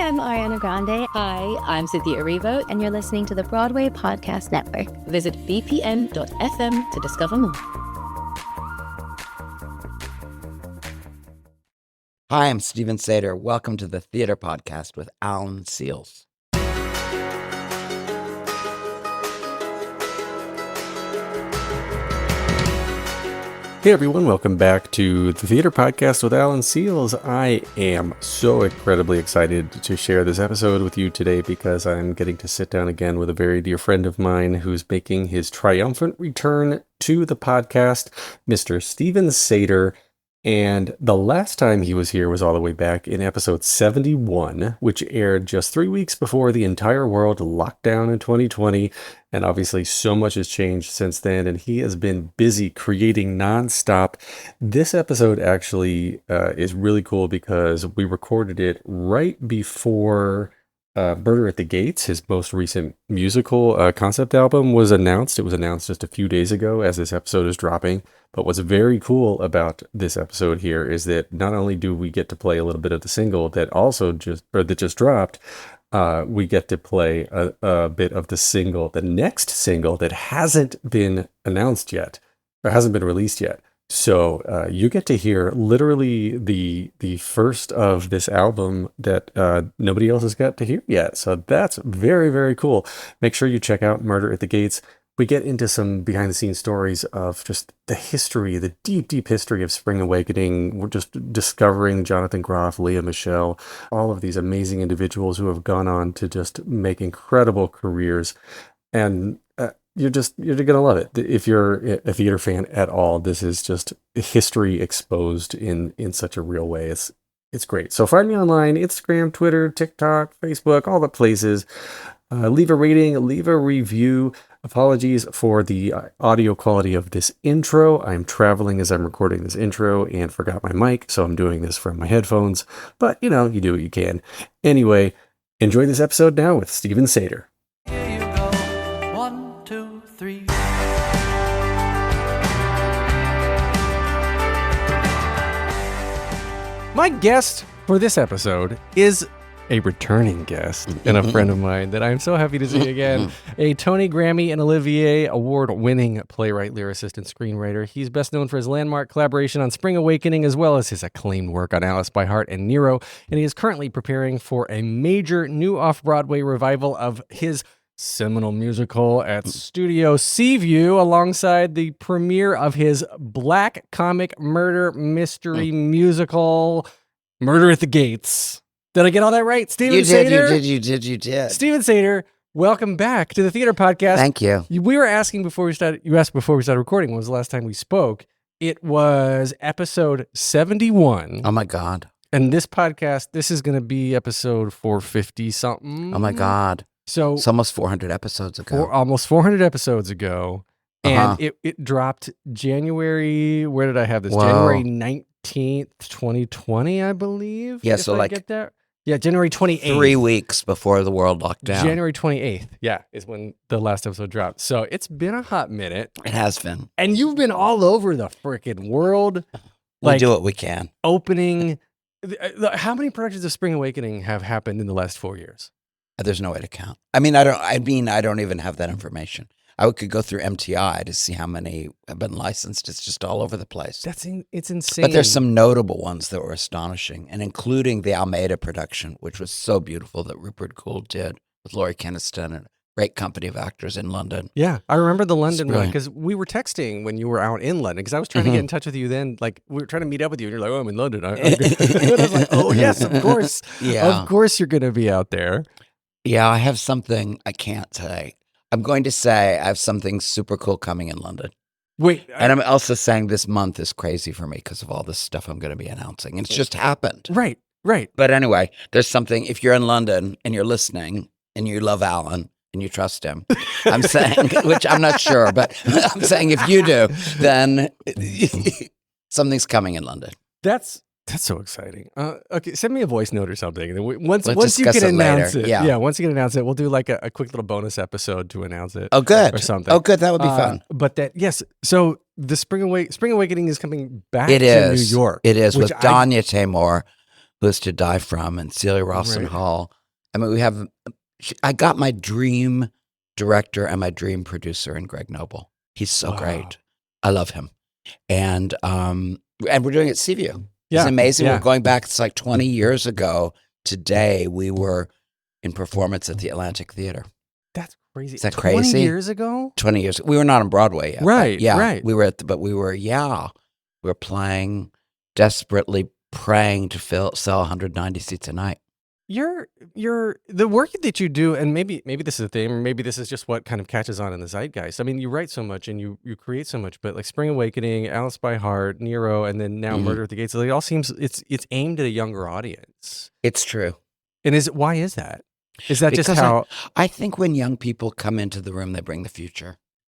I'm Ariana Grande. Hi, I'm Cynthia Erivo. And you're listening to the Broadway Podcast Network. Visit bpn.fm to discover more. Hi, I'm Stephen Sondheim. Welcome to the Theater Podcast with Alan Seals. Hey everyone, welcome back to the Theater Podcast with Alan Seals. I am so incredibly excited to share this episode with you today because I'm getting to sit down again with a very dear friend of mine who's making his triumphant return to the podcast, Mr. Stephen Sondheim. And the last time he was here was all the way back in episode 71, which aired just 3 weeks before the entire world locked down in 2020. And obviously so much has changed since then, and he has been busy creating nonstop. This episode actually is really cool because we recorded it right before Murder at the Gates, his most recent musical concept album, was announced. It was announced just a few days ago as this episode is dropping. But what's very cool about this episode here is that not only do we get to play a little bit of the single that just dropped, we get to play a bit of the next single that hasn't been announced yet, or hasn't been released yet. So you get to hear literally the first of this album that nobody else has got to hear yet. So that's very, very cool. Make sure you check out Murder at the Gates. We get into some behind-the-scenes stories of just the history, the deep, deep history of Spring Awakening. We're just discovering Jonathan Groff, Leah Michelle, all of these amazing individuals who have gone on to just make incredible careers. And you're going to love it. If you're a theater fan at all, this is just history exposed in such a real way. It's great. So find me online, Instagram, Twitter, TikTok, Facebook, all the places. Leave a rating, leave a review. Apologies for the audio quality of this intro. I'm traveling as I'm recording this intro and forgot my mic, so I'm doing this from my headphones. But, you do what you can. Anyway, enjoy this episode now with Stephen Sondheim. Here you go. 1, 2, 3. My guest for this episode is a returning guest and a friend of mine that I'm so happy to see again. A Tony, Grammy, and Olivier Award winning playwright, lyricist, and screenwriter. He's best known for his landmark collaboration on Spring Awakening, as well as his acclaimed work on Alice by Heart and Nero. And he is currently preparing for a major new off-Broadway revival of his seminal musical at Studio Seaview, alongside the premiere of his black comic murder mystery musical, Murder at the Gates. Did I get all that right? Stephen Sondheim? You did. Stephen Sondheim, welcome back to the Theater Podcast. Thank you. We were asking before we started, you asked before we started recording, when was the last time we spoke? It was episode 71. Oh my God. And this podcast, this is going to be episode 450 something. Oh my God. So it's almost 400 episodes ago. Almost 400 episodes ago. And it dropped January, where did I have this? Whoa. January 19th, 2020, I believe. Yeah, so get that. Yeah, January 28th. 3 weeks before the world locked down. January 28th, is when the last episode dropped. So it's been a hot minute. It has been. And you've been all over the freaking world. We do what we can. Opening. How many productions of Spring Awakening have happened in the last 4 years? There's no way to count. I don't even have that information. I could go through MTI to see how many have been licensed. It's just all over the place. It's insane. But there's some notable ones that were astonishing, and including the Almeida production, which was so beautiful, that Rupert Gould did with Laurie Keniston and a great company of actors in London. Yeah, I remember the London one because we were texting when you were out in London because I was trying to get in touch with you then. Like, we were trying to meet up with you, and you're like, "Oh, I'm in London." And I was like, "Oh, yes, of course. Yeah. Of course you're going to be out there." Yeah, I have something I can't say. I'm going to say I have something super cool coming in London. Wait. And I'm also saying this month is crazy for me because of all this stuff I'm going to be announcing. It's just happened. Right. But anyway, there's something, if you're in London and you're listening and you love Alan and you trust him, I'm saying, which I'm not sure, but I'm saying if you do, then something's coming in London. That's so exciting. Okay, send me a voice note or something. And then once you discuss can it announce later. it, Yeah. once you can announce it, we'll do like a quick little bonus episode to announce it. Oh, good. Or something. Oh, good. That would be fun. But yes. So the Spring Awakening is coming back It to is. New York. It is with Danya Tamor, Who Is to Die From, and Celia Ralston Hall. I mean, I got my dream director and my dream producer in Greg Noble. He's so great. I love him. And we're doing it at Seaview. It's amazing. We're going back, it's like 20 years ago. Today, we were in performance at the Atlantic Theater. That's crazy. Is that crazy? 20 years ago? 20 years. We were not on Broadway yet. Right, right. We were playing, desperately praying to sell 190 seats a night. The work that you do, and maybe this is a thing, or maybe this is just what kind of catches on in the zeitgeist. I mean, you write so much and you create so much, but like Spring Awakening, Alice by Heart, Nero, and then now Murder at the Gates, it all seems it's aimed at a younger audience. It's true. And why is that? Is that Because just how I think when young people come into the room, they bring the future.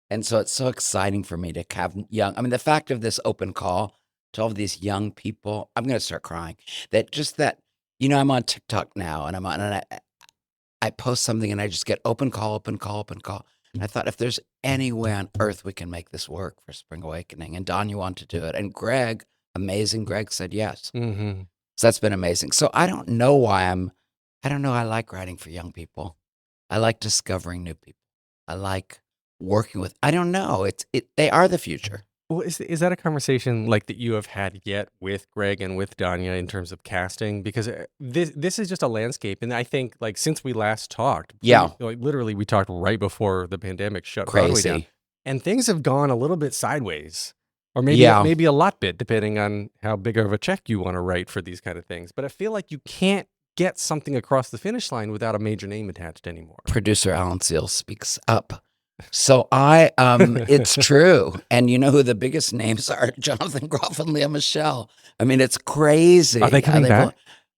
And so it's so exciting for me to have the fact of this open call to all of these young people, I'm going to start crying. I'm on TikTok now, and I post something, and I just get open call. And I thought, if there's any way on earth we can make this work for Spring Awakening, and Don, you want to do it, and Greg, amazing Greg, said yes. Mm-hmm. So that's been amazing. So I don't know I like writing for young people. I like discovering new people. I like working with, I don't know, they are the future. Well, is that a conversation like that you have had yet with Greg and with Danya in terms of casting? Because this is just a landscape, and I think like since we last talked, literally we talked right before the pandemic shut Broadway down, and things have gone a little bit sideways, or maybe a lot bit, depending on how big of a check you want to write for these kind of things. But I feel like you can't get something across the finish line without a major name attached anymore. Producer Alan Seals speaks up. So it's true. And you know who the biggest names are? Jonathan Groff and Leah Michelle. I mean, it's crazy. Are they coming back?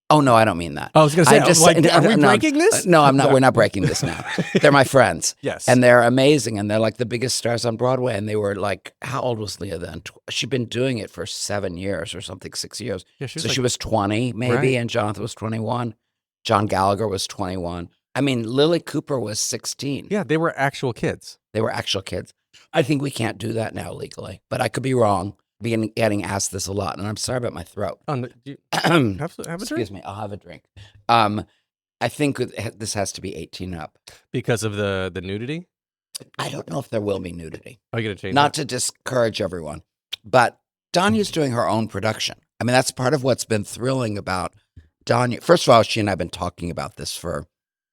Oh, no, I don't mean that. I was going to say, are we breaking this? No, I'm not. We're not breaking this now. They're my friends. Yes. And they're amazing. And they're like the biggest stars on Broadway. And they were like, how old was Leah then? She'd been doing it for 7 years or something, 6 years. Yeah, she was 20 maybe, right. And Jonathan was 21. John Gallagher was 21. I mean, Lily Cooper was 16. Yeah, they were actual kids. I think we can't do that now legally, but I could be wrong. Getting asked this a lot, and I'm sorry about my throat. Have a drink? Excuse me, I'll have a drink. I think this has to be 18 up. Because of the nudity? I don't know if there will be nudity. Are you going to change Not to discourage everyone, but Danya's doing her own production. I mean, that's part of what's been thrilling about Danya. First of all, she and I have been talking about this for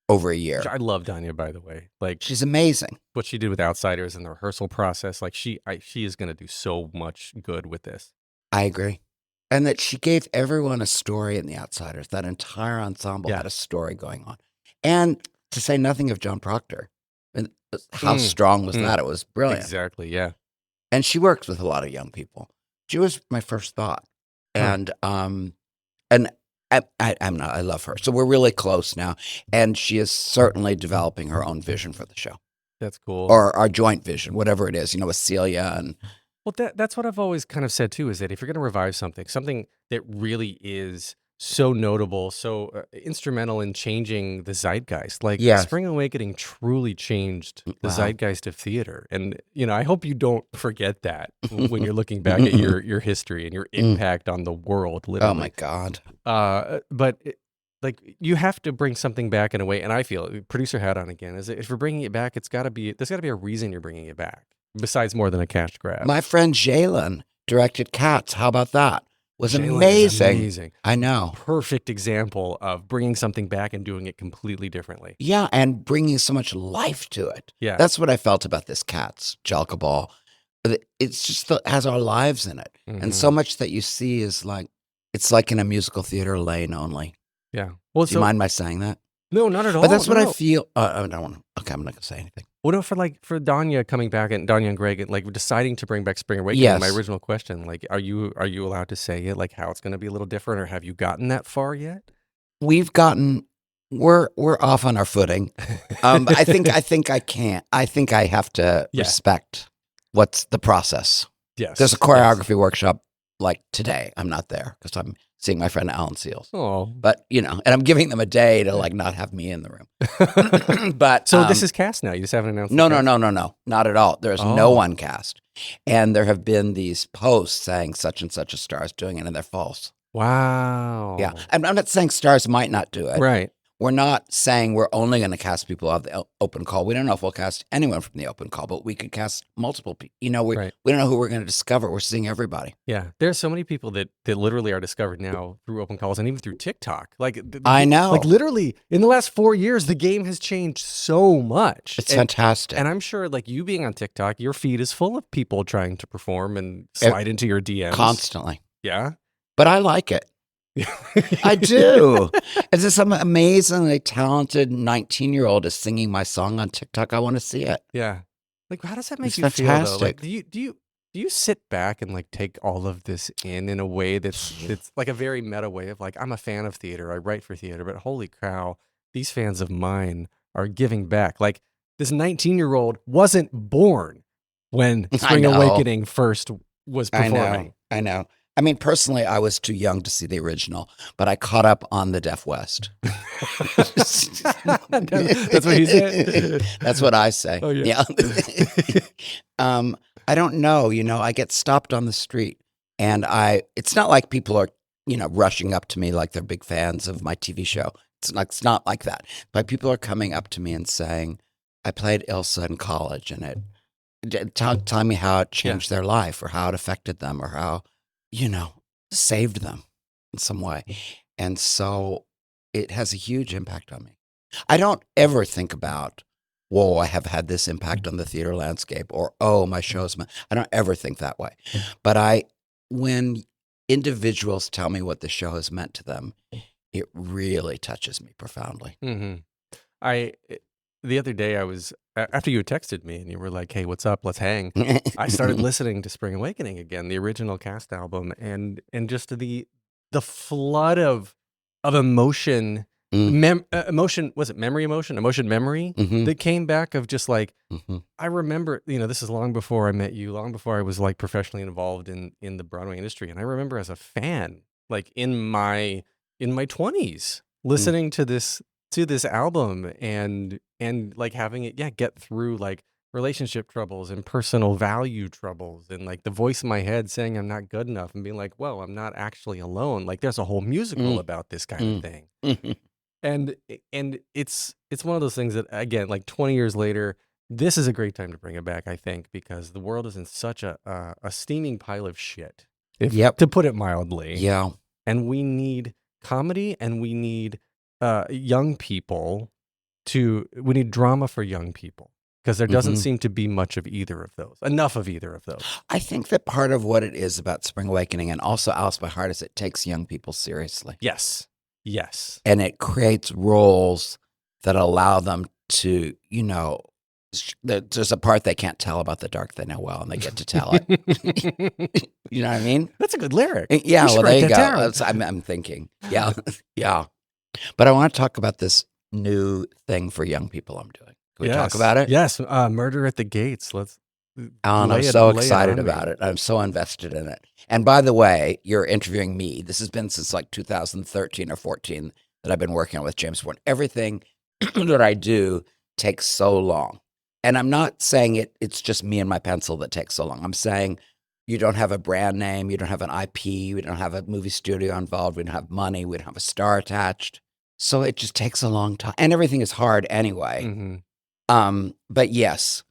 over a year. I love Danya, by the way. Like, she's amazing. What she did with Outsiders and the rehearsal process, like she is going to do so much good with this. I agree. And that she gave everyone a story in The Outsiders. That entire ensemble had a story going on. And to say nothing of John Proctor. And how strong was that? It was brilliant. Exactly, yeah. And she works with a lot of young people. She was my first thought. And I love her. So we're really close now. And she is certainly developing her own vision for the show. That's cool. Or our joint vision, whatever it is, with Celia and... Well, that's what I've always kind of said too, is that if you're going to revive something that really is so notable, so instrumental in changing the zeitgeist, like Spring Awakening truly changed the zeitgeist of theater. And, I hope you don't forget that when you're looking back at your history and your impact on the world, literally. Oh my God. But you have to bring something back in a way, and I feel, producer hat on again, is if you're bringing it back, there's got to be a reason you're bringing it back. Besides more than a cash grab. My friend Jalen directed Cats. How about that? Was amazing. I know. Perfect example of bringing something back and doing it completely differently. Yeah, and bringing so much life to it. Yeah. That's what I felt about this Cats, Jalka Ball. It's just has our lives in it. Mm-hmm. And so much that you see is it's like in a musical theater lane only. Yeah. Well, do you mind my saying that? No, not at all. But that's what I feel. I don't want to. Okay, I'm not going to say anything. Well, no, for Danya coming back and Danya and Greg and deciding to bring back Spring Awakening. Yes. My original question, are you allowed to say it, how it's going to be a little different, or have you gotten that far yet? We're off on our footing. I think I can't. I think I have to respect what's the process. Yes. There's a choreography workshop today. I'm not there because I'm seeing my friend Alan Seals. Oh. But, and I'm giving them a day to not have me in the room. But so this is cast now. You just haven't announced No, not at all. There's no one cast. And there have been these posts saying such and such a star is doing it, and they're false. Wow. Yeah. I'm not saying stars might not do it. Right. We're not saying we're only going to cast people out of the open call. We don't know if we'll cast anyone from the open call, but we could cast multiple people. We Right. we don't know who we're going to discover. We're seeing everybody. Yeah. There's so many people that literally are discovered now through open calls and even through TikTok. Like I know. Like literally in the last 4 years, the game has changed so much. It's fantastic. And I'm sure like you being on TikTok, your feed is full of people trying to perform and slide into your DMs. Constantly. Yeah. But I like it. I do. It's just some amazingly talented 19-year-old is singing my song on TikTok. I want to see it. Yeah. Like, how does that make It's you feel though? Like, fantastic. do you sit back and like take all of this in a way that's like a very meta way of like, I'm a fan of theater. I write for theater, but holy cow, these fans of mine are giving back. Like this 19-year-old wasn't born when Spring Awakening first was performing. I know. I mean, personally, I was too young to see the original, but I caught up on the Deaf West. That's what he said? That's what I say. Oh, yeah. I don't know. I get stopped on the street, and it's not like people are, rushing up to me like they're big fans of my TV show. It's not like that. But people are coming up to me and saying, I played Ilsa in college, and telling me how it changed their life or how it affected them or how, saved them in some way. And so it has a huge impact on me. I don't ever think about, whoa, I have had this impact on the theater landscape or, oh, my show's, I don't ever think that way. But when individuals tell me what the show has meant to them, it really touches me profoundly. Mm-hmm. The other day I was, after you had texted me and you were like, hey, what's up? Let's hang. I started listening to Spring Awakening again, the original cast album, and just the flood of emotion, emotion, was it memory emotion? Emotion memory that came back of just like, I remember, this is long before I met you, long before I was like professionally involved in the Broadway industry. And I remember as a fan, like in my 20s, listening to this album and like having it get through like relationship troubles and personal value troubles and like the voice in my head saying I'm not good enough and being like, well, I'm not actually alone. Like there's a whole musical about this kind of thing. And it's one of those things that, again, like 20 years later, this is a great time to bring it back, I think, because the world is in such a steaming pile of shit, to put it mildly. Yeah. And we need comedy and we need young people we need drama for young people because there doesn't seem to be enough of either of those. I think that part of what it is about Spring Awakening and also Alice by Heart is it takes young people seriously. Yes. And it creates roles that allow them to, there's a part they can't tell about the dark they know well, and they get to tell it. You know what I mean? That's a good lyric. Yeah, well, there you go. I'm thinking. Yeah, yeah. But I want to talk about this new thing for young people I'm doing. Can we talk about it? Yes, Murder at the Gates. Alan, I'm so excited about it. I'm so invested in it. And by the way, you're interviewing me. This has been since like 2013 or 14 that I've been working on with James Bourne. Everything that I do takes so long. And I'm not saying it's just me and my pencil that takes so long. I'm saying you don't have a brand name, you don't have an IP, we don't have a movie studio involved, we don't have money, we don't have a star attached. So it just takes a long time. And everything is hard anyway. But yes,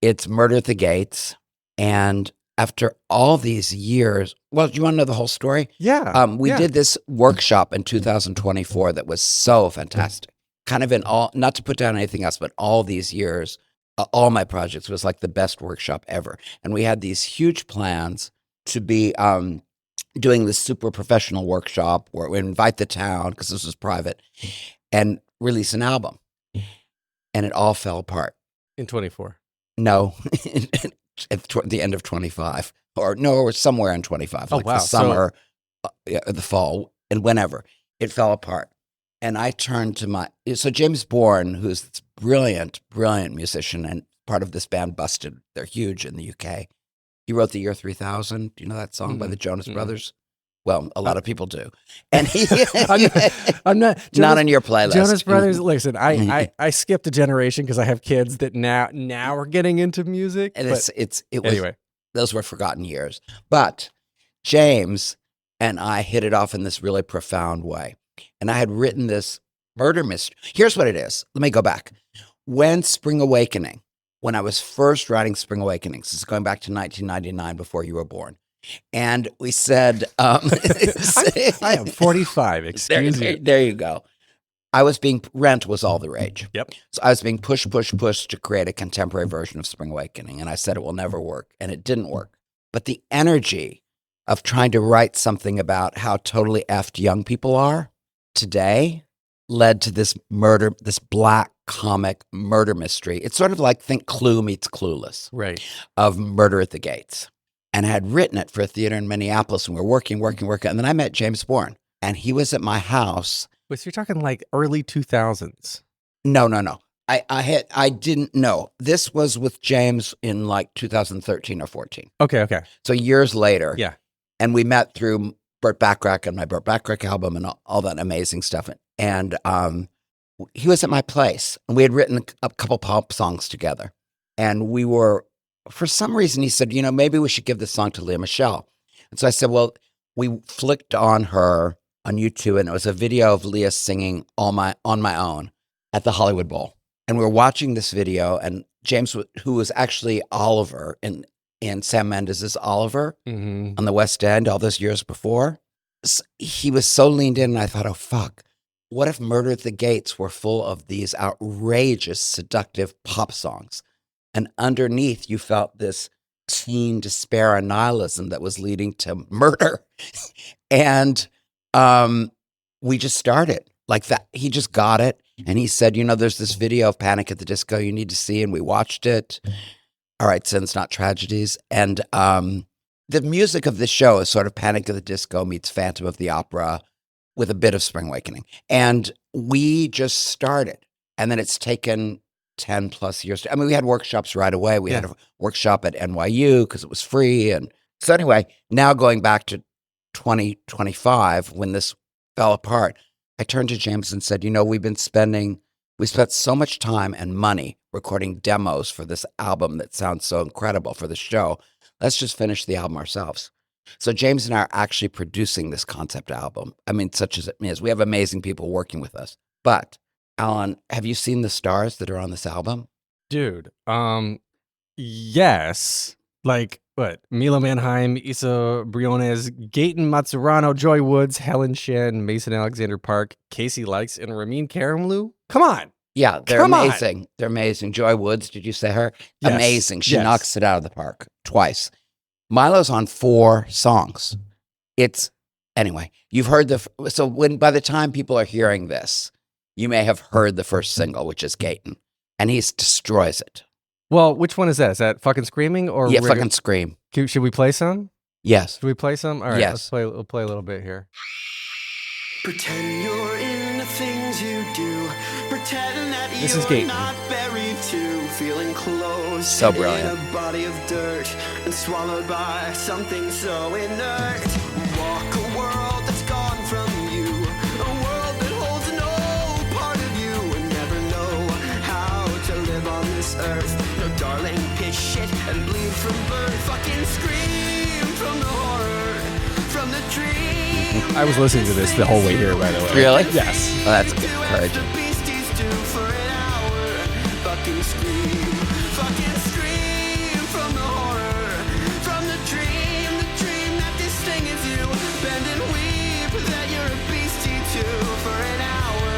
it's Murder at the Gates. And after all these years, well, do you want to know the whole story? Yeah. We did this workshop in 2024 that was so fantastic. Kind of in all, not to put down anything else, but all these years, all my projects was like the best workshop ever. And we had these huge plans to be doing this super professional workshop where we invite the town, because this was private, and release an album. And it all fell apart. In 24. No, at the end of 25. Or somewhere in 25. Like the summer, the fall, and whenever. It fell apart. And I turned to so James Bourne, who's this brilliant, brilliant musician and part of this band Busted, they're huge in the UK. He wrote The Year 3000. Do you know that song by the Jonas Brothers? Well, a lot of people do. And I'm not not on your playlist. Jonas Brothers, listen, I skipped a generation because I have kids that now are getting into music. And it was, anyway, those were forgotten years. But James and I hit it off in this really profound way. And I had written this murder mystery. Here's what it is. Let me go back. When I was first writing Spring Awakenings, this is going back to 1999 before you were born. And we said, I am 45. Excuse me. There you go. Rent was all the rage. Yep. So I was being pushed to create a contemporary version of Spring Awakening. And I said it will never work. And it didn't work. But the energy of trying to write something about how totally effed young people are today led to this black comic murder mystery. It's sort of like think Clue meets Clueless. Right. Of Murder at the Gates. And I had written it for a theater in Minneapolis, and we were working. And then I met James Bourne, and he was at my house. Wait, so you're talking like early 2000s? No. I didn't know. This was with James in like 2013 or 14. Okay. So years later. Yeah. And we met through Burt Bacharach and my Burt Bacharach album and all that amazing stuff. And he was at my place, and we had written a couple pop songs together. And we were, for some reason, he said, maybe we should give this song to Lea Michele. And so I said, well, we flicked on her on YouTube, and it was a video of Lea singing On My Own at the Hollywood Bowl. And we were watching this video, and James, who was actually Oliver in Sam Mendes' Oliver on the West End all those years before, he was so leaned in, and I thought, oh, fuck. What if Murder at the Gates were full of these outrageous, seductive pop songs? And underneath, you felt this teen despair and nihilism that was leading to murder. And we just started like that. He just got it. And he said, there's this video of Panic at the Disco you need to see. And we watched it. All right, Sins, Not Tragedies. And the music of this show is sort of Panic at the Disco meets Phantom of the Opera with a bit of Spring Awakening. And we just started. And then it's taken 10 plus years. I mean, we had workshops right away. We had a workshop at NYU because it was free. And so anyway, now going back to 2025, when this fell apart, I turned to James and said, we spent so much time and money recording demos for this album that sounds so incredible for the show. Let's just finish the album ourselves. So James and I are actually producing this concept album. I mean, such as it is. We have amazing people working with us. But Alan, have you seen the stars that are on this album? Dude, yes. Like, what? Milo Manheim, Issa Briones, Gaten Matarazzo, Joy Woods, Helen Shen, Mason Alexander Park, Casey Likes, and Ramin Karimloo? Come on. Yeah, they're amazing. They're amazing. Joy Woods, did you say her? Yes. Amazing. She knocks it out of the park twice. Milo's on 4 songs. Anyway, you've heard by the time people are hearing this, you may have heard the first single, which is Gaten, and he destroys it. Well, which one is that? Is that Fucking Screaming? Or Fucking Scream. Should we play some? Yes. Should we play some? All right, yes. We'll play a little bit here. Pretend you're in the things you do. Pretend that This you're is Gaten. not buried too. Feeling close So brilliant. in a body of dirt and swallowed by something so inert. Walk a world that's gone from you. A world that holds no part of you and never know how to live on this earth. No darling, piss shit and bleed from birth. Fucking scream from the horror, from the dream. I was listening to this the whole way here, by the way. Really? Yes. Oh, that's good. Encouraging. Fucking scream from the horror, from the dream that distinguishes you. Bend and weep that you're a beastie too for an hour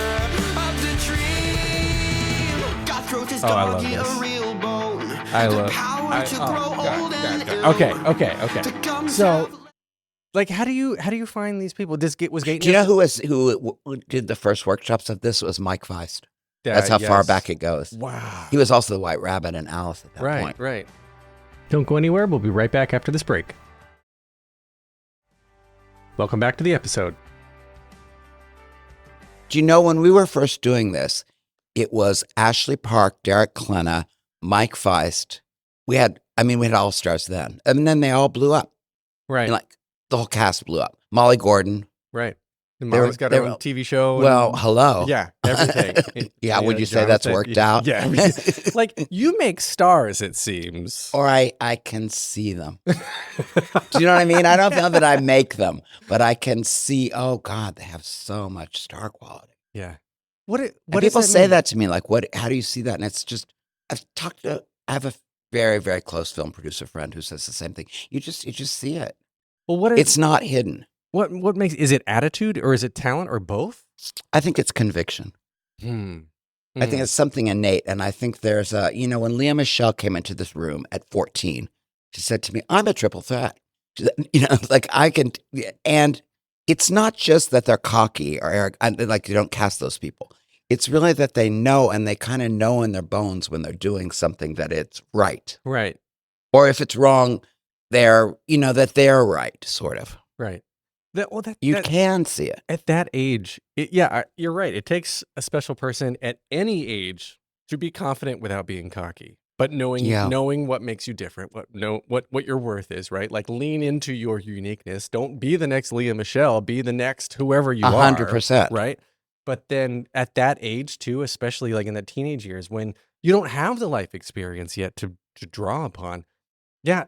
of the dream. God throat is doggy, a real bone. I love Okay. So, like, how do you find these people? Was Gaten? Do you know who did the first workshops of this? It was Mike Feist. That's how far back it goes. Wow. He was also the White Rabbit and Alice at that point. Right. Don't go anywhere. We'll be right back after this break. Welcome back to the episode. Do you know when we were first doing this, it was Ashley Park, Derek Klena, Mike Feist. We had all stars then. And then they all blew up. Right. And the whole cast blew up. Molly Gordon. Right. And They were- Molly's got they her were- own TV show. Well, and, hello. yeah, everything. Yeah, would you say that's worked out? Yeah. Like, you make stars, it seems. Or I can see them. Do you know what I mean? I don't know that I make them, but I can see, oh God, they have so much star quality. Yeah. What And does people that say mean? that to me, like, how do you see that? And it's just, I have a very, very close film producer friend who says the same thing. You just see it. Well, It's not hidden. what makes, is it attitude or is it talent or both? I think it's conviction. I think it's something innate. And I think there's when Leah Michelle came into this room at 14, she said to me, I'm a triple threat. Like I can, and it's not just that they're cocky or arrogant, like you don't cast those people. It's really that they know, and they kind of know in their bones when they're doing something that it's right. Right. Or if it's wrong, that they're right, sort of. Right. You can see it. At that age, you're right. It takes a special person at any age to be confident without being cocky, but knowing what makes you different, what your worth is, right? Like lean into your uniqueness. Don't be the next Leah Michelle. Be the next whoever you are. 100%. Right. But then at that age too, especially like in the teenage years when you don't have the life experience yet to draw upon. Yeah.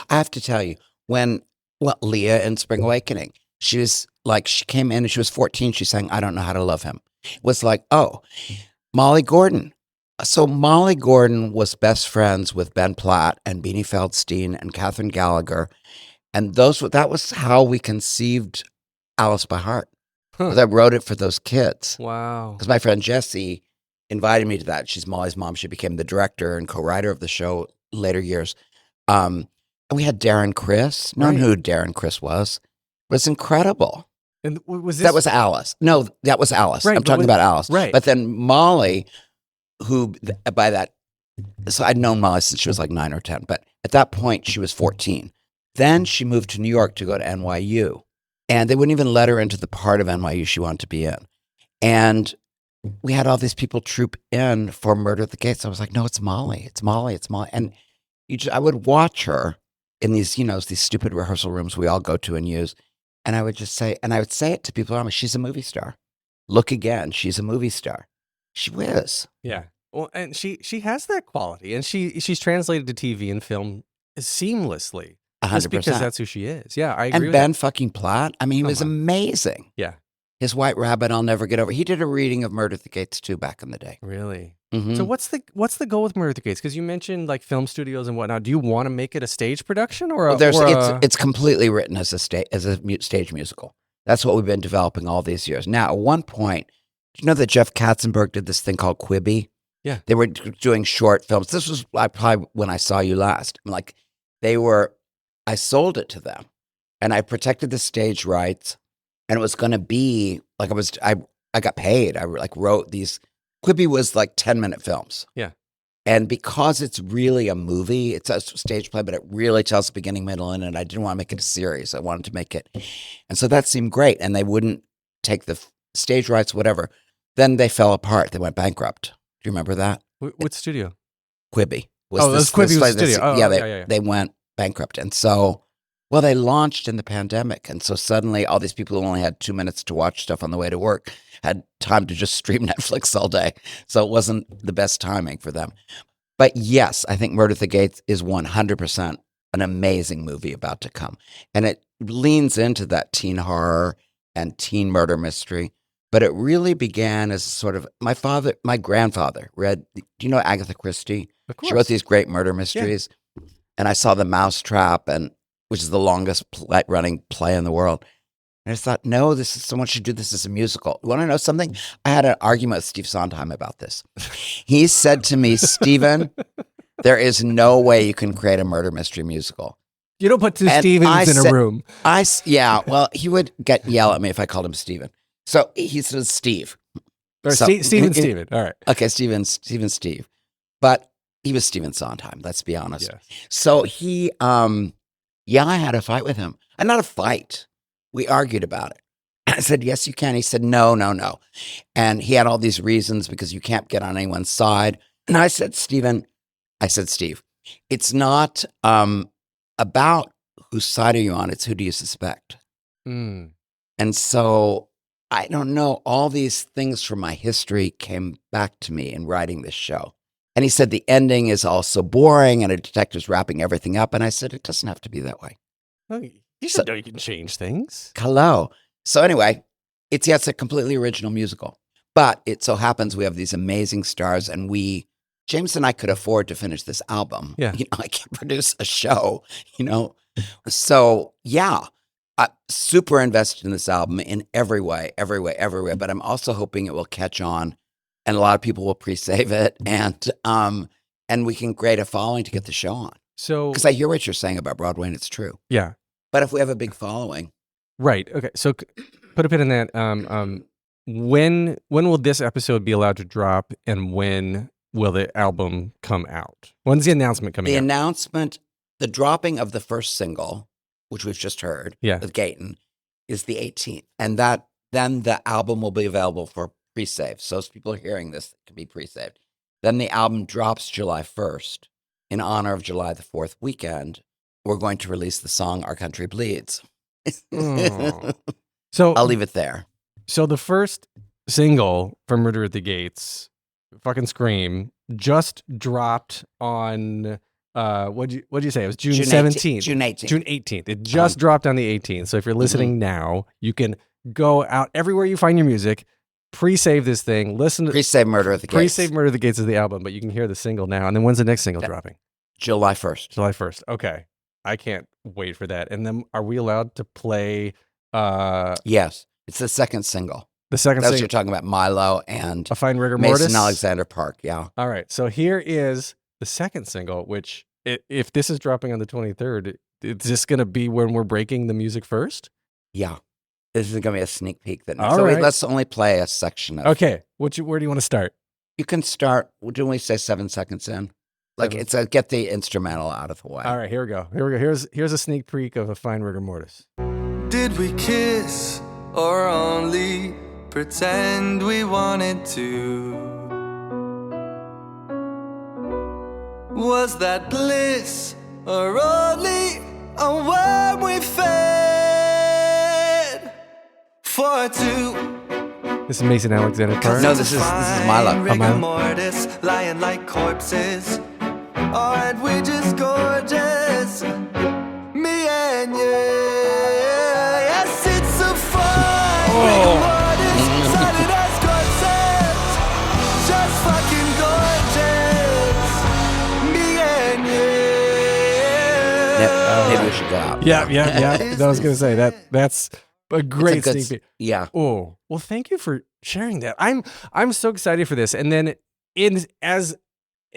I have to tell you, Leah in Spring Awakening, she came in and she was 14. She sang, I Don't Know How to Love Him. It was like, oh, Molly Gordon. So Molly Gordon was best friends with Ben Platt and Beanie Feldstein and Catherine Gallagher. And that was how we conceived Alice by Heart. I wrote it for those kids. Wow. Because my friend Jessie invited me to that. She's Molly's mom. She became the director and co-writer of the show later years. And we had Darren Criss. Known who Darren Criss was. It was incredible. And That was Alice. No, that was Alice. Right, I'm talking about Alice. Right. But then Molly, so I'd known Molly since she was like 9 or 10. But at that point, she was 14. Then she moved to New York to go to NYU. And they wouldn't even let her into the part of NYU she wanted to be in. And we had all these people troop in for Murder at the Gates. I was like, no, it's Molly. It's Molly. It's Molly. And I would watch her in these, these stupid rehearsal rooms we all go to and use. And I would just say, it to people around me, she's a movie star. Look again. She's a movie star. She is. Yeah. Well, and she has that quality, and she's translated to TV and film seamlessly. 100%. Just because that's who she is. Yeah, I agree And with Ben that. fucking Platt, he was amazing. Yeah. His White Rabbit, I'll never get over. He did a reading of Murder at the Gates too back in the day. Really? Mhm. So what's the goal with Murder at the Gates? Because you mentioned like film studios and whatnot. Do you want to make it a stage production or It's completely written as a stage musical. That's what we've been developing all these years. Now, at one point, do you know that Jeff Katzenberg did this thing called Quibi? Yeah. They They were doing short films. This was probably when I saw you last. I sold it to them, and I protected the stage rights, and it was going to be like I got paid. I wrote these. Quibi was like 10-minute films. Yeah. And because it's really a movie, it's a stage play, but it really tells the beginning, middle, and end. I didn't want to make it a series. I wanted to make it. And so that seemed great. And they wouldn't take the stage rights, whatever. Then they fell apart. They went bankrupt. Do you remember that? What studio? Quibi. Quibi was the studio. Yeah. They went bankrupt. And so, they launched in the pandemic. And so suddenly all these people who only had 2 minutes to watch stuff on the way to work had time to just stream Netflix all day. So it wasn't the best timing for them. But yes, I think Murder at the Gates is 100% an amazing movie about to come. And it leans into that teen horror and teen murder mystery. But it really began as sort of, my grandfather read, do you know Agatha Christie? Of course. She wrote these great murder mysteries. Yeah. And I saw The Mousetrap, which is the longest running play in the world. And I thought, no, someone should do this as a musical. You want to know something? I had an argument with Steve Sondheim about this. He said to me, Stephen, there is no way you can create a murder mystery musical. You don't put two Stevens in a room. He would yell at me if I called him Stephen. So he says Steve. Or Steven. All right. Okay, Steve. But he was Stephen Sondheim, let's be honest. Yes. So he, I had a fight with him. And not a fight. We argued about it. I said, yes, you can. He said, no. And he had all these reasons because you can't get on anyone's side. And I said, Steve, it's not about whose side are you on. It's who do you suspect? Mm. And so I don't know, all these things from my history came back to me in writing this show. And he said the ending is also boring and a detective's wrapping everything up. And I said, it doesn't have to be that way. Oh, you should know you can change things. Hello. So anyway, it's a completely original musical. But it so happens we have these amazing stars, and James and I could afford to finish this album. Yeah. I can't produce a show, So yeah, I'm super invested in this album in every way. But I'm also hoping it will catch on, and a lot of people will pre-save it, and we can create a following to get the show on. So, because I hear what you're saying about Broadway, and it's true. Yeah. But if we have a big following, right? Okay. So put a pin in that. When will this episode be allowed to drop, and when will the album come out? When's the announcement coming out? The dropping of the first single, which we've just heard, with Gaten, is the 18th. And then the album will be available for pre-save. So as people are hearing this, it can be pre-saved. Then the album drops July 1st. In honor of July the 4th weekend, we're going to release the song Our Country Bleeds. So I'll leave it there. So the first single from Murder at the Gates, Fuckin Scream, just dropped on what'd you say? It was June 17th. June 18th. June 18th. It just dropped on the 18th. So if you're listening now, you can go out everywhere you find your music, pre-save this thing, listen to Pre-save Murder at the Gates. Pre-save Murder at the Gates is the album, but you can hear the single now. And then when's the next single dropping? July 1st. July 1st. Okay. I can't wait for that. And then are we allowed to play Yes. It's the second single. The second That's single. you're talking about Milo and A Fine Rigor Mortis. Mason Alexander Park, yeah. All right. So here is the second single, which if this is dropping on the 23rd, is this going to be when we're breaking the music first? Yeah. This is going to be a sneak peek. Let's only play a section of Okay. Where do you want to start? You can start, didn't we say 7 seconds in? Get the instrumental out of the way. All right, here we go. Here's a sneak peek of A Fine Rigor Mortis. Did we kiss or only pretend we wanted to? Was that bliss or only a worm we fed for two? This is Mason Alexander Park. No, this is Milo. Rigor mortis, lying like corpses. Aren't we just gorgeous? Me and you. Yes, it's a fine rigor mortis, solid as corpses. Just fucking gorgeous. Me and you. Maybe we should go out. Yeah. I was going to say that's a great sneak peek. Yeah. Oh, well, thank you for sharing that. I'm so excited for this. And then as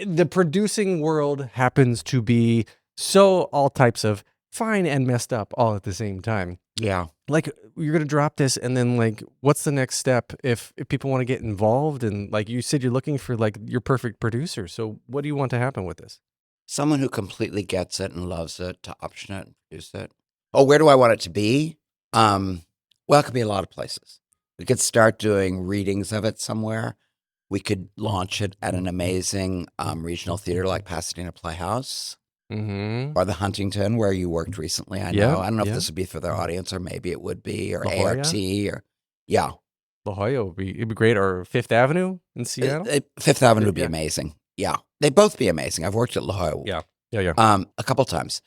the producing world happens to be so all types of fine and messed up all at the same time. Yeah. Like, you're going to drop this, and then, like, what's the next step if people want to get involved? And like you said, you're looking for, like, your perfect producer. So what do you want to happen with this? Someone who completely gets it and loves it to option it and produce it. Oh, where do I want it to be? Well, it could be a lot of places. We could start doing readings of it somewhere. We could launch it at an amazing regional theater like Pasadena Playhouse or the Huntington, where you worked recently. I know. I don't know if this would be for their audience, or maybe it would be, or ART, or La Jolla would be great, or Fifth Avenue in Seattle. Fifth Avenue would be amazing. Yeah, they'd both be amazing. I've worked at La Jolla. Yeah. A couple times,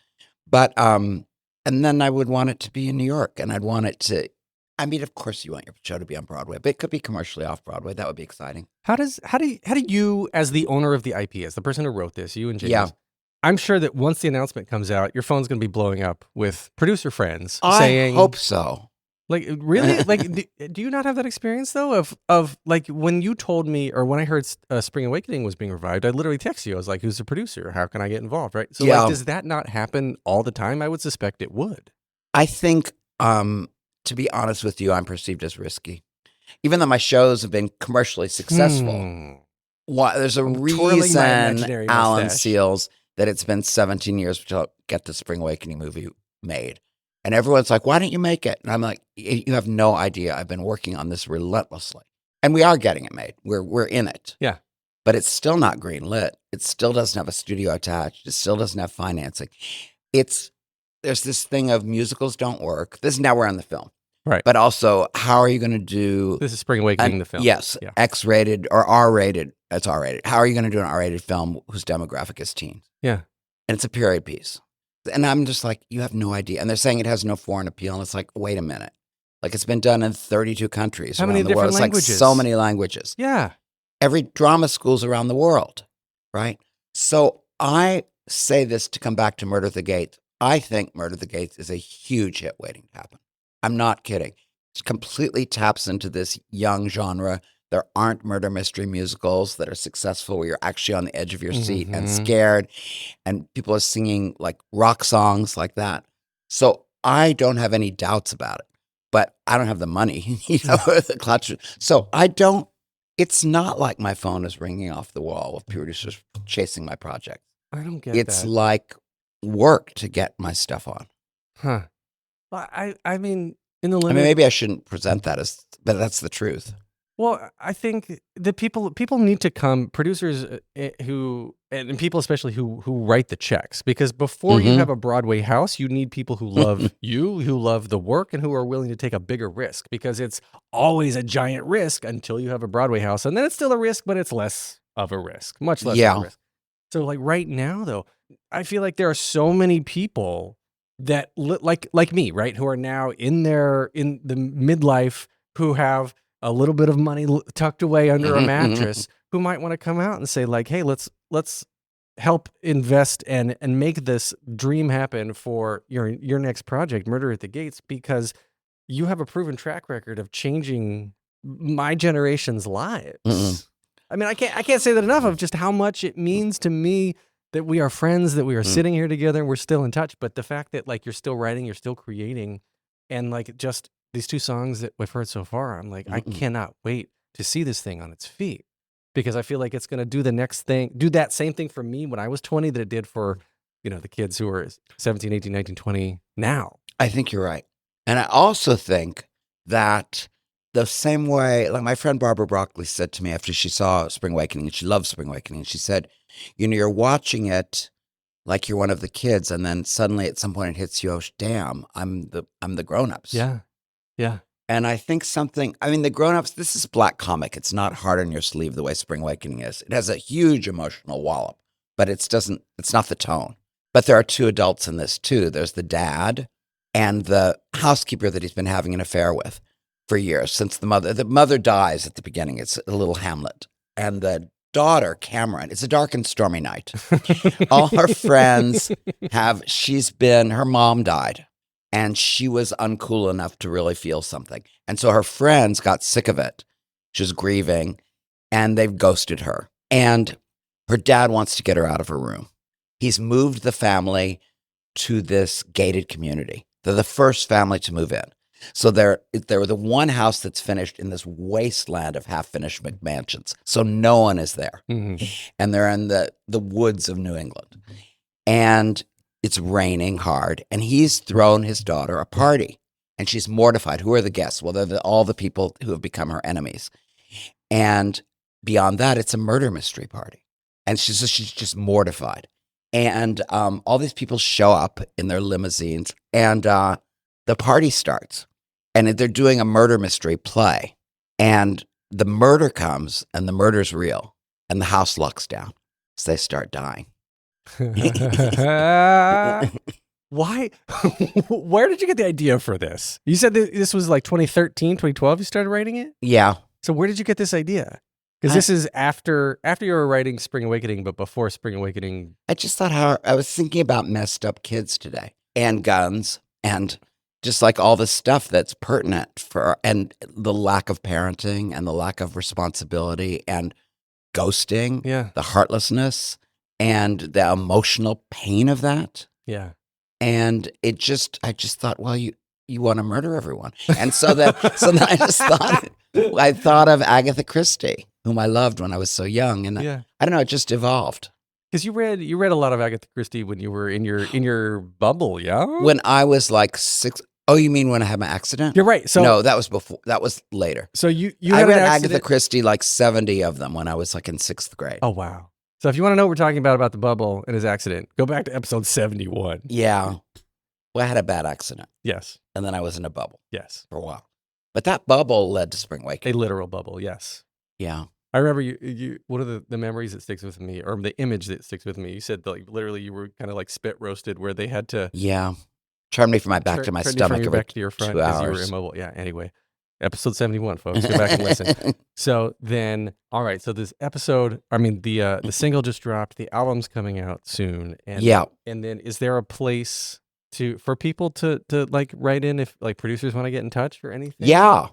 but and then I would want it to be in New York, and I'd want it to. I mean, of course, you want your show to be on Broadway, but it could be commercially off Broadway. That would be exciting. How do you, as the owner of the IP, as the person who wrote this, you and James, I'm sure that once the announcement comes out, your phone's going to be blowing up with producer friends saying, I hope so. Like, really? Like, do you not have that experience, though, of like, when you told me, or when I heard Spring Awakening was being revived, I literally texted you. I was like, who's the producer? How can I get involved, right? So, like, does that not happen all the time? I would suspect it would. I think, to be honest with you, I'm perceived as risky. Even though my shows have been commercially successful. There's a reason, Alan Seals, that it's been 17 years to get the Spring Awakening movie made. And everyone's like, why don't you make it? And I'm like, you have no idea. I've been working on this relentlessly. And we are getting it made. We're in it. Yeah. But it's still not green lit. It still doesn't have a studio attached. It still doesn't have financing. There's this thing of musicals don't work. Now we're on the film. Right. But also, how are you going to do This is Spring Awakening, the film. Yes, Yeah. X-rated or R-rated. It's R-rated. How are you going to do an R-rated film whose demographic is teens? Yeah. And it's a period piece. And I'm just like, you have no idea. And they're saying it has no foreign appeal. And it's like, wait a minute. Like, it's been done in 32 countries How around many the different world. It's languages? like so many languages. Yeah. Every drama school's around the world, right? So I say this to come back to Murder at the Gates. I think Murder at the Gates is a huge hit waiting to happen. I'm not kidding. It completely taps into this young genre. There aren't murder mystery musicals that are successful where you're actually on the edge of your seat and scared, and people are singing like rock songs like that. So I don't have any doubts about it, but I don't have the money, the clutch. So I don't, it's not like my phone is ringing off the wall with producers chasing my project. I don't get It's that. like work to get my stuff on. Huh. Well, I mean, in the I limited... mean, maybe I shouldn't present that as, but that's the truth. Well, I think the people need to come, producers who, and people especially who write the checks, because before you have a Broadway house, you need people who love you, who love the work, and who are willing to take a bigger risk, because it's always a giant risk until you have a Broadway house. And then it's still a risk, but it's less of a risk, much less of a risk. So like right now, though, I feel like there are so many people that like me, right, who are now in the midlife, who have a little bit of money tucked away under a mattress, who might want to come out and say like, hey, let's help invest and make this dream happen for your next project, Murder at the Gates, because you have a proven track record of changing my generation's lives. I mean, I can't say that enough of just how much it means to me that we are friends, that we are sitting here together and we're still in touch. But the fact that like you're still writing, you're still creating, and like just these two songs that we've heard so far, I'm like, I cannot wait to see this thing on its feet, because I feel like it's going to do the next thing, do that same thing for me when I was 20 that it did for, the kids who are 17, 18, 19, 20 now. I think you're right. And I also think that the same way, like my friend Barbara Broccoli said to me after she saw Spring Awakening, and she loves Spring Awakening, she said, you're watching it like you're one of the kids, and then suddenly at some point it hits you, oh, damn, I'm the grown-ups. Yeah. Yeah. And I think the grown-ups, this is black comic. It's not hard on your sleeve the way Spring Awakening is. It has a huge emotional wallop, but it's not the tone. But there are two adults in this too. There's the dad and the housekeeper that he's been having an affair with for years, since the mother dies at the beginning. It's a little Hamlet. And the daughter, Cameron, it's a dark and stormy night. All her friends her mom died. And she was uncool enough to really feel something. And so her friends got sick of it. She was grieving, and they've ghosted her. And her dad wants to get her out of her room. He's moved the family to this gated community. They're the first family to move in. So they're the one house that's finished in this wasteland of half-finished McMansions. So no one is there. And they're in the woods of New England. And it's raining hard, and he's thrown his daughter a party, and she's mortified. Who are the guests? Well, they're all the people who have become her enemies. And beyond that, it's a murder mystery party. And she's just mortified. And all these people show up in their limousines, and the party starts. And they're doing a murder mystery play. And the murder comes, and the murder's real, and the house locks down. So they start dying. Why? Where did you get the idea for this? You said that this was like 2013, 2012 you started writing it? Yeah. So where did you get this idea? Because this is after you were writing Spring Awakening, but before Spring Awakening. I just thought how I was thinking about messed up kids today, and guns, and just like all the stuff that's pertinent and the lack of parenting and the lack of responsibility and ghosting, the heartlessness and the emotional pain of that. Yeah. And I just thought, well, you want to murder everyone. And so then I thought of Agatha Christie, whom I loved when I was so young. And I don't know, it just evolved. Because you read a lot of Agatha Christie when you were in your bubble, yeah? When I was like 6. Oh, you mean when I had my accident? You're right. So no, that was before. That was later. So you I had read an accident? Agatha Christie like 70 of them when I was like in 6th grade. Oh, wow. So if you want to know what we're talking about the bubble and his accident, go back to episode 71. Yeah. Well, I had a bad accident, Yes. and then I was in a bubble Yes. for a while. But that bubble led to Spring A Awakening. literal bubble. Yes. Yeah. I remember you one of the memories that sticks with me, or the image that sticks with me. You said like literally you were kind of like spit roasted, where they had to Yeah. Turned me from my back to my turn you stomach from your every back to your front 2 because you were hours. immobile. Yeah. Anyway, episode 71, folks. Go back and listen. So then, all right. So this episode, I mean, the single just dropped. The album's coming out soon, and Yeah. And then, is there a place for people to like write in if like producers want to get in touch or anything? Yeah.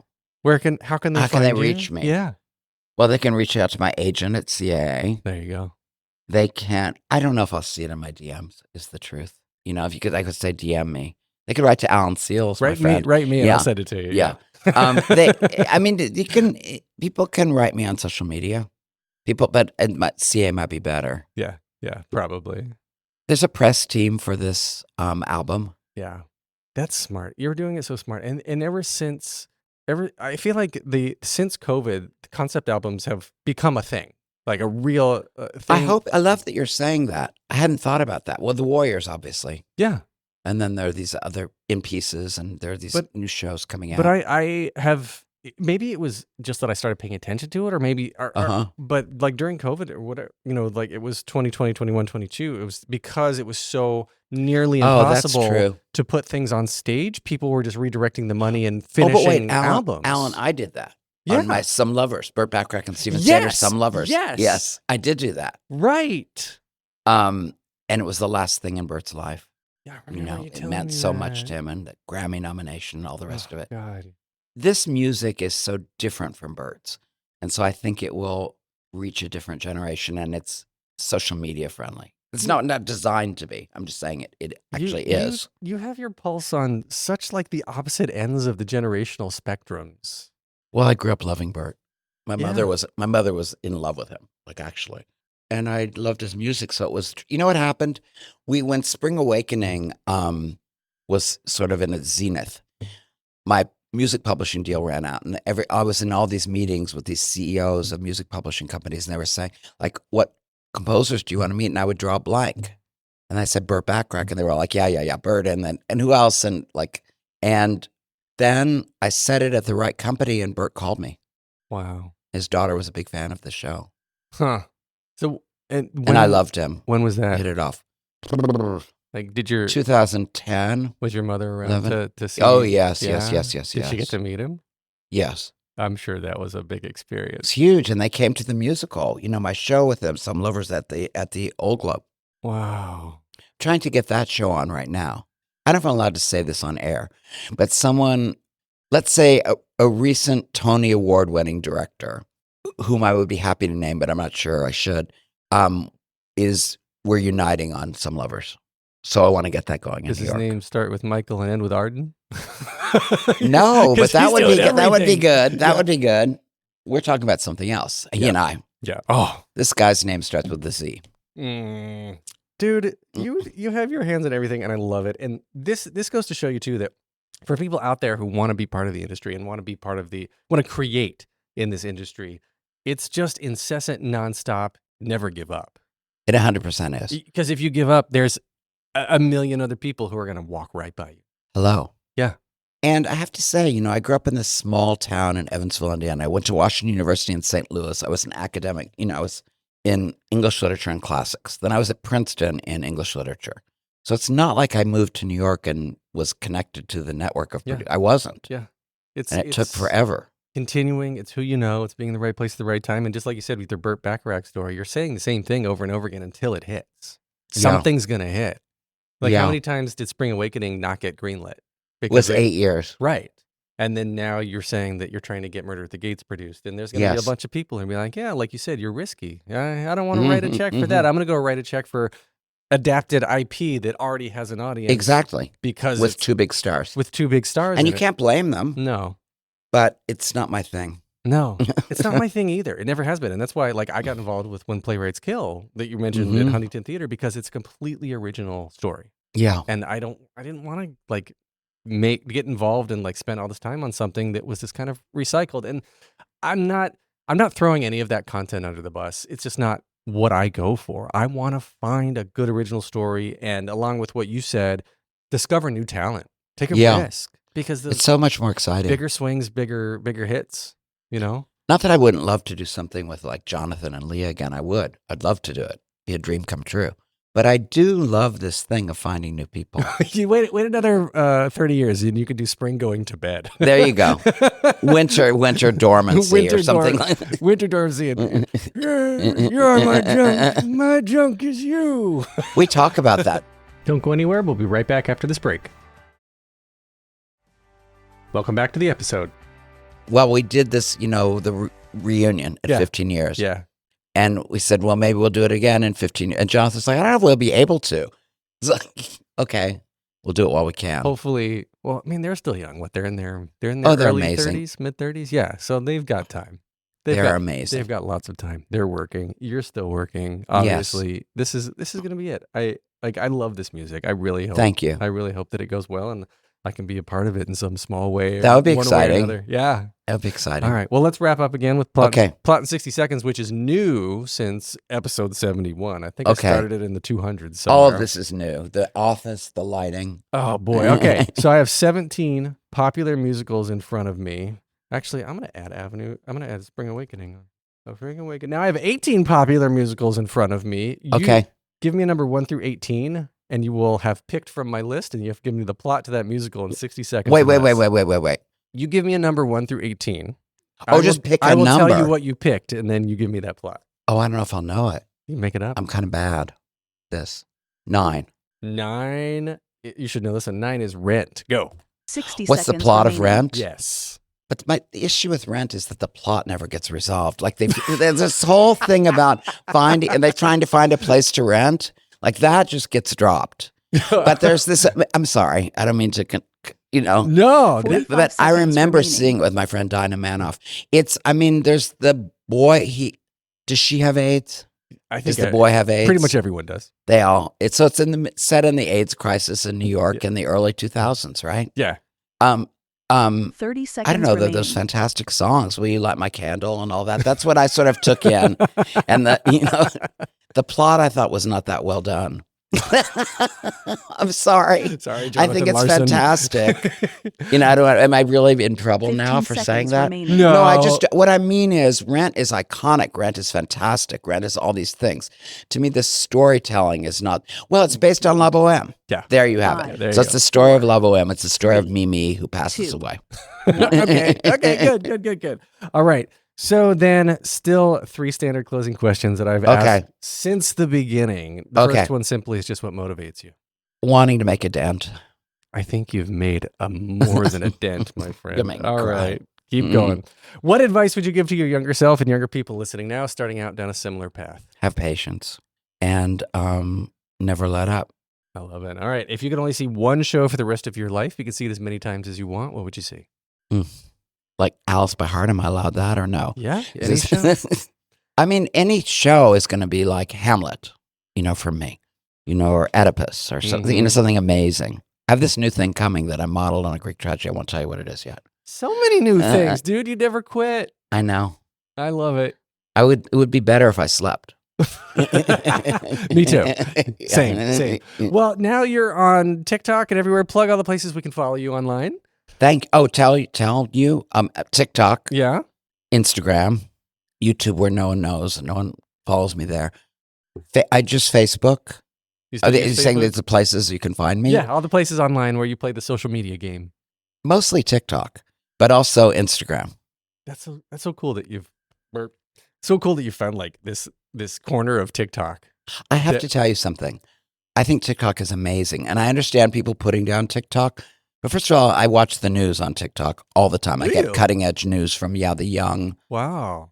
How can they How can find they you? reach me? Yeah. Well, they can reach out to my agent at CAA. There you go. They can't. I don't know if I'll see it in my DMs, is the truth. You know, if you could, I could say DM me. They could write to Alan Seals, my Write friend. me, and Yeah. I'll send it to you. Yeah. People can write me on social media. But CA might be better. Yeah. Yeah. Probably. There's a press team for this album. Yeah. That's smart. You're doing it so smart. And ever since I feel like since COVID, the concept albums have become a thing, like a real thing. I love that you're saying that. I hadn't thought about that. Well, the Warriors, obviously. Yeah. And then there are these other In Pieces, and there are these new shows coming out. But I have, maybe it was just that I started paying attention to it, or maybe, but like during COVID or whatever, like it was 2020, 21, 22. It was because it was so nearly impossible to put things on stage. People were just redirecting the money and finishing albums. Alan, I did that. Yeah. On my Some Lovers, Burt Bacharach and Stephen Sondheim's Some Lovers. Yes, I did do that. Right. And it was the last thing in Burt's life. Yeah, I remember It meant so much to him, and the Grammy nomination and all the rest of it. God. This music is so different from Burt's. And so I think it will reach a different generation, and it's social media friendly. It's not designed to be. I'm just saying it actually is. You have your pulse on such like the opposite ends of the generational spectrums. Well, I grew up loving Burt. My mother was in love with him, like actually. And I loved his music. So it was, you know what happened? When Spring Awakening was sort of in its zenith, my music publishing deal ran out, and I was in all these meetings with these CEOs of music publishing companies, and they were saying, like, what composers do you want to meet? And I would draw a blank. And I said Burt Bacharach, and they were all like, yeah, Burt, and who else? And then I said it at the right company, and Burt called me. Wow. His daughter was a big fan of the show. Huh. So and I loved him. When was that? Hit it off. Like, did your 2010? Was your mother around to see? Oh yes. Did she get to meet him? Yes. I'm sure that was a big It's experience. huge, and they came to the musical. My show with them, Some Lovers at the Old Globe. Wow. Trying to get that show on right now. I don't know if I'm allowed to say this on air, but someone, let's say a recent Tony Award winning director, whom I would be happy to name, but I'm not sure I should, we're uniting on Some Lovers. So I want to get that going in Does New his York. name start with Michael and end with Arden? No, but that would be good. That would be good. That Yeah. would be good. We're talking about something else. He and I. Yeah. Oh. This guy's name starts with the Z. Dude, you have your hands in everything, and I love it. And this goes to show you too that for people out there who want to be part of the industry and want to create in this industry, it's just incessant, nonstop, never give up. It 100% is. Because if you give up, there's a million other people who are going to walk right by you. Hello. Yeah. And I have to say, I grew up in this small town in Evansville, Indiana. I went to Washington University in St. Louis. I was an academic. I was in English literature and classics. Then I was at Princeton in English literature. So it's not like I moved to New York and was connected to the network of I wasn't. Yeah. It took forever. Continuing, it's who you know, it's being in the right place at the right time. And just like you said with your Burt Bacharach story, you're saying the same thing over and over again until it hits. Something's going to hit. Like how many times did Spring Awakening not get greenlit? It was 8 years. Right. And then now you're saying that you're trying to get Murder at the Gates produced. And there's going to be a bunch of people who be like, yeah, like you said, you're risky. I don't want to write a check for that. I'm going to go write a check for adapted IP that already has an audience. Exactly. Because with two big stars. With two big stars. And you can't blame them. No. But it's not my thing. No, it's not my thing either. It never has been. And that's why I got involved with When Playwrights Kill that you mentioned at Huntington Theater, because it's a completely original story. Yeah. And I didn't want to get involved and spend all this time on something that was just kind of recycled. And I'm not throwing any of that content under the bus. It's just not what I go for. I want to find a good original story. And along with what you said, discover new talent. Take a Yeah. risk because It's so much more exciting. bigger swings, bigger hits, you know? Not that I wouldn't love to do something with like Jonathan and Leah again. I would. I'd love to do it. Be a dream come true. But I do love this thing of finding new people. You wait another 30 years and you could do spring going to bed. There you go. Winter dormancy or something like that. Winter dormancy. And, you're my junk. My junk is you. We talk about that. Don't go anywhere. We'll be right back after this break. Welcome back to the episode. Well, we did this, the reunion at Yeah. 15 years. Yeah. And we said, well, maybe we'll do it again in 15 years. And Jonathan's like, I don't know if we'll be able to. It's like, okay, we'll do it while we can. Hopefully, well, I mean, they're still young. They're in their they're early amazing. 30s, mid 30s. Yeah. So they've got time. They're amazing. They've got lots of time. They're working. You're still working. Obviously, this is going to be it. I love this music. I really hope. Thank you. I really hope that it goes well and I can be a part of it in some small way. That would be one way or exciting. another. Yeah. That would be exciting. All right. Well, let's wrap up again with Plot in 60 Seconds, which is new since episode 71. I think I started it in the 200s. Somewhere. All of this is new. The office, the lighting. Oh, boy. Okay. So I have 17 popular musicals in front of me. Actually, I'm going to add I'm going to add Spring Awakening. Spring Awakening. Now I have 18 popular musicals in front of me. Okay. Give me a number 1 through 18, and you will have picked from my list, and you have to give me the plot to that musical in 60 seconds. Wait. You give me a number 1 through 18. Just pick a number. I will tell you number. what you picked, and then you give me that plot. Oh, I don't know if I'll know it. You make it up. I'm kind of bad. This. 9. 9. You should know this. And 9 is Rent. Go. 60 What's the seconds plot of remaining. Rent? Yes. But the issue with Rent is that the plot never gets resolved. Like there's this whole thing about finding, and they're trying to find a place to rent. Like that just gets dropped. But there's this. I'm sorry, I don't mean to. No. 45 But I seconds remember remaining. seeing it with my friend Dinah Manoff. There's the boy. Does she have AIDS? I think Does the boy have AIDS? pretty much everyone does. They all. It's set in the AIDS crisis in New York in the early 2000s, right? Yeah. 30 seconds I don't know, remaining. those fantastic songs, Will You Light My Candle and all that. That's what I sort of took in. And the plot I thought was not that well done. I'm sorry. Sorry, I Jonathan think it's Larson. fantastic. Am I really in trouble now 15 for saying seconds that? remaining. No. What I mean is Rent is iconic. Rent is fantastic. Rent is all these things. To me, the storytelling is not, it's based on La Boheme. Yeah. There you have Five. it. There So you it's the story of La Boheme. It's the story of Mimi who passes 2. away. Okay, good. All right. So then still 3 standard closing questions that I've asked since the beginning. The first one simply is just what motivates you. Wanting to make a dent. I think you've made a more than a dent, my friend. You're making me All cry. right. Keep going. What advice would you give to your younger self and younger people listening now, starting out down a similar path? Have patience and never let up. I love it. All right. If you could only see one show for the rest of your life, you could see it as many times as you want, what would you see? Like Alice by Heart, am I allowed that or no? Yeah. Any show? I mean, any show is going to be like Hamlet, for me, or Oedipus or something, something amazing. I have this new thing coming that I modeled on a Greek tragedy. I won't tell you what it is yet. So many new things, dude. You never quit. I know. I love it. It would be better if I slept. Me too. Same. Well, now you're on TikTok and everywhere. Plug all the places we can follow you online. Tell you, TikTok, Yeah. Instagram, YouTube, where no one knows, no one follows me there. I just Facebook. Are you saying there's the places you can find me? Yeah, all the places online where you play the social media game. Mostly TikTok, but also Instagram. That's so cool that you've found like this corner of TikTok. I have to tell you something. I think TikTok is amazing, and I understand people putting down TikTok. But first of all, I watch the news on TikTok all the time. I get Really? cutting edge news from the young, Wow.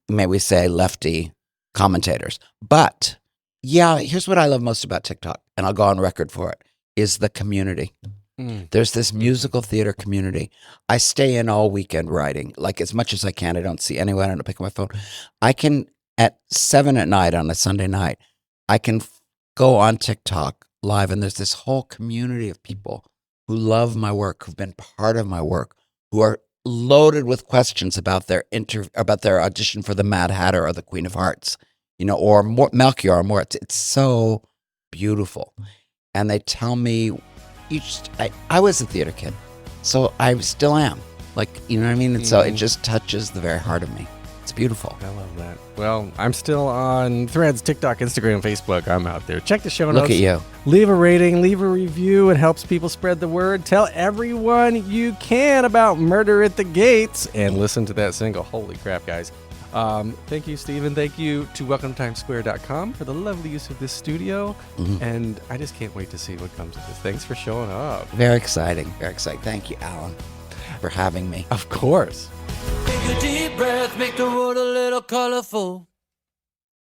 may we say, lefty commentators. But here's what I love most about TikTok, and I'll go on record for it, is the community. There's this musical theater community. I stay in all weekend writing, like as much as I can. I don't see anyone. I don't pick up my phone. I can, at 7 at night on a Sunday night, I can go on TikTok live, and there's this whole community of people who love my work, who've been part of my work, who are loaded with questions about their audition for the Mad Hatter or the Queen of Hearts, or Melchior or Moritz. It's so beautiful. And they tell me I was a theater kid, so I still am. Like, you know what I mean? And so it just touches the very heart of me. It's beautiful. I love that. Well, I'm still on Threads, TikTok, Instagram, Facebook. I'm out there. Check the show notes. Look at you. Leave a rating, leave a review. It helps people spread the word. Tell everyone you can about Murder at the Gates and listen to that single. Holy crap, guys. Thank you, Stephen. Thank you to WelcomeTimesSquare.com for the lovely use of this studio. And I just can't wait to see what comes of this. Thanks for showing up. Very exciting. Very exciting. Thank you, Alan, for having me. Of course. Take a deep breath, make the world a little colorful.